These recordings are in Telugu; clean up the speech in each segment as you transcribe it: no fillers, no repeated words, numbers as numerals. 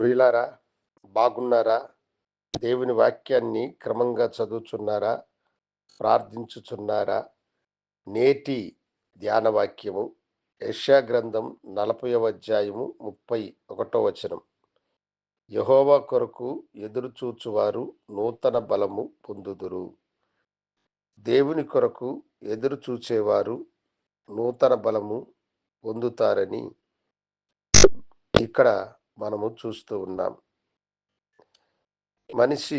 ప్రియులారా, బాగున్నారా? దేవుని వాక్యాన్ని క్రమంగా చదువుచున్నారా? ప్రార్థించుచున్నారా? నేటి ధ్యాన వాక్యము యెషయా గ్రంథం 40వ అధ్యాయము 31వ వచనం. యెహోవా కొరకు ఎదురుచూచువారు నూతన బలము పొందుదురు. దేవుని కొరకు ఎదురుచూచేవారు నూతన బలము పొందుతారని ఇక్కడ మనము చూస్తూ ఉన్నాం. మనిషి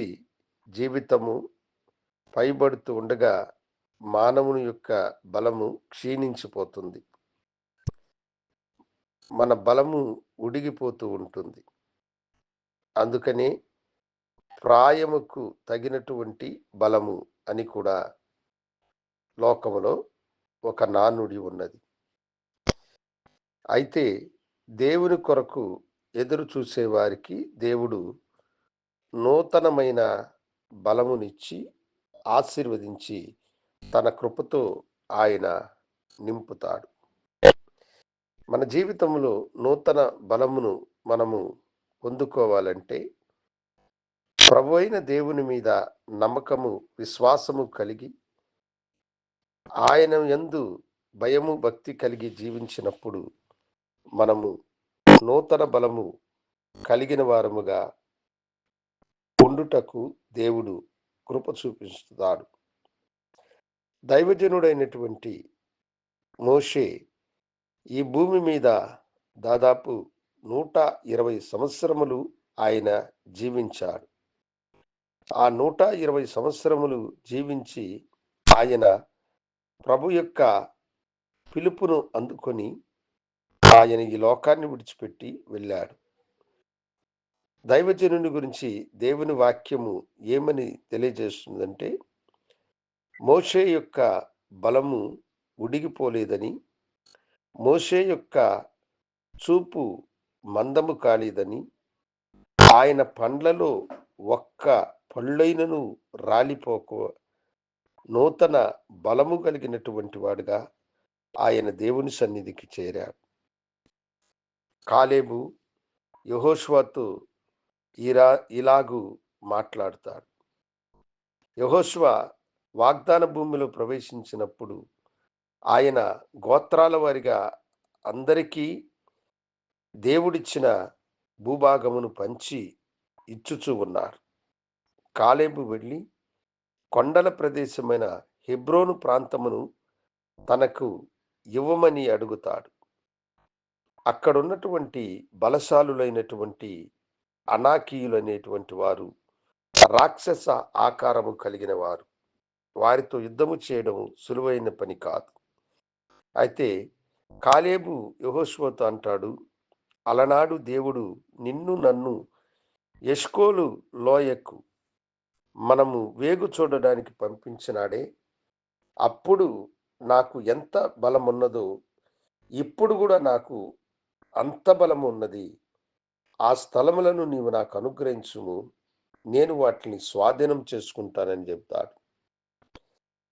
జీవితము పైబడుతూ ఉండగా మానవుని యొక్క బలము క్షీణించిపోతుంది. మన బలము ఉడిగిపోతూ ఉంటుంది. అందుకనే ప్రాయముకు తగినటువంటి బలము అని కూడా లోకములో ఒక నానుడి ఉన్నది. అయితే దేవుని కొరకు ఎదురు చూసే వారికి దేవుడు నూతనమైన బలమునిచ్చి ఆశీర్వదించి తన కృపతో ఆయన నింపుతాడు. మన జీవితంలో నూతన బలమును మనము పొందుకోవాలంటే ప్రభు అయిన దేవుని మీద నమ్మకము, విశ్వాసము కలిగి ఆయన యందు భయము, భక్తి కలిగి జీవించినప్పుడు మనము నూతన బలము కలిగిన వారముగా ఉండుటకు దేవుడు కృప చూపిస్తాడు. దైవజనుడైనటువంటి మోషే ఈ భూమి మీద దాదాపు 120 సంవత్సరములు ఆయన జీవించాడు. ఆ 120 సంవత్సరములు జీవించి ఆయన ప్రభు యొక్క పిలుపును అందుకొని ఆయన ఈ లోకాన్ని విడిచిపెట్టి వెళ్ళాడు. దైవజనుని గురించి దేవుని వాక్యము ఏమని తెలియజేస్తుందంటే, మోషే యొక్క బలము ఉడిగిపోలేదని, మోషే యొక్క చూపు మందము కాలేదని, ఆయన పండ్లలో ఒక్క పళ్ళైనను రాలిపోక నూతన బలము కలిగినటువంటి వాడుగా ఆయన దేవుని సన్నిధికి చేరాడు. కాలేబు యెహోషువతో ఇలాగు మాట్లాడతాడు. యెహోషువ వాగ్దాన భూమిలో ప్రవేశించినప్పుడు ఆయన గోత్రాల వారిగా అందరికీ దేవుడిచ్చిన భూభాగమును పంచి ఇచ్చుచూ ఉన్నారు. కాలేబు వెళ్ళి కొండల ప్రదేశమైన హెబ్రోను ప్రాంతమును తనకు ఇవ్వమని అడుగుతాడు. అక్కడున్నటువంటి బలశాలులైనటువంటి అనాకీయులు అనేటువంటి వారు రాక్షస ఆకారము కలిగిన వారు. వారితో యుద్ధము చేయడం సులువైన పని కాదు. అయితే కాలేబు యెహోషువతో అంటాడు, అలనాడు దేవుడు నిన్ను నన్ను ఎష్కోలు లోయకు మనము వేగు చూడడానికి పంపించినాడే, అప్పుడు నాకు ఎంత బలం ఉన్నదో ఇప్పుడు కూడా నాకు అంత బలము ఉన్నది. ఆ స్థలములను నీవు నాకు అనుగ్రహించుము, నేను వాటిని స్వాధీనం చేసుకుంటానని చెప్తాడు.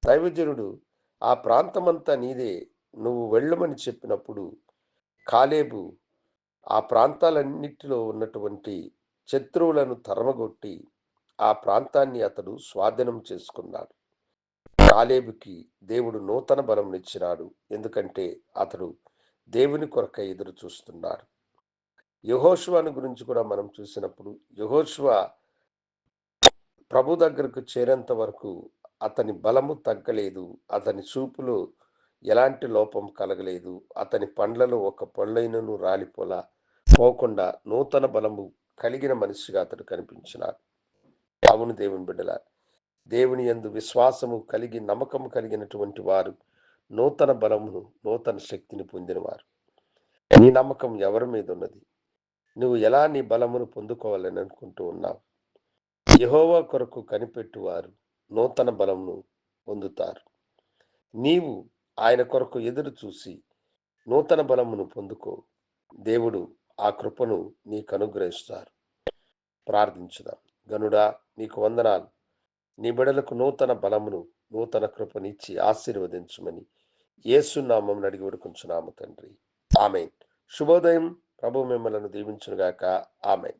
దైవజనుడు ఆ ప్రాంతమంతా నీదే, నువ్వు వెళ్ళమని చెప్పినప్పుడు కాలేబు ఆ ప్రాంతాలన్నిటిలో ఉన్నటువంటి శత్రువులను తరమగొట్టి ఆ ప్రాంతాన్ని అతడు స్వాధీనం చేసుకున్నాడు. కాలేబుకి దేవుడు నూతన బలం ఇచ్చినాడు. ఎందుకంటే అతడు దేవుని కొరకై ఎదురు చూస్తున్నాడు. యెహోషువను గురించి కూడా మనం చూసినప్పుడు యెహోషువ ప్రభు దగ్గరకు చేరేంత వరకు అతని బలము తగ్గలేదు, అతని చూపులో ఎలాంటి లోపం కలగలేదు, అతని పండ్లలో ఒక పళ్ళైనను పోకుండా నూతన బలము కలిగిన మనిషిగా అతడు కనిపించినాడు. అవును దేవుని బిడ్డల, దేవుని యందు విశ్వాసము కలిగి నమ్మకము కలిగినటువంటి వారు నూతన బలమును, నూతన శక్తిని పొందినవారు. నీ నమ్మకం ఎవరి మీద ఉన్నది? నువ్వు ఎలా నీ బలమును పొందుకోవాలని అనుకుంటూ ఉన్నావు? యెహోవా కొరకు కనిపెట్టువారు నూతన బలమును పొందుతారు. నీవు ఆయన కొరకు ఎదురు చూసి నూతన బలమును పొందుకో. దేవుడు ఆ కృపను నీకు అనుగ్రహిస్తారు. ప్రార్థించుదాం. గనుడా, నీకు వందనాలు. నీ బిడ్డలకు నూతన బలమును, నూతన కృపనిచ్చి ఆశీర్వదించుమని యేసు నామమున అడిగి వేడుకొంచున్నాము తండ్రి. ఆమేన్. శుభోదయం. ప్రభు మిమ్మలను దీవించునుగాక. ఆమేన్.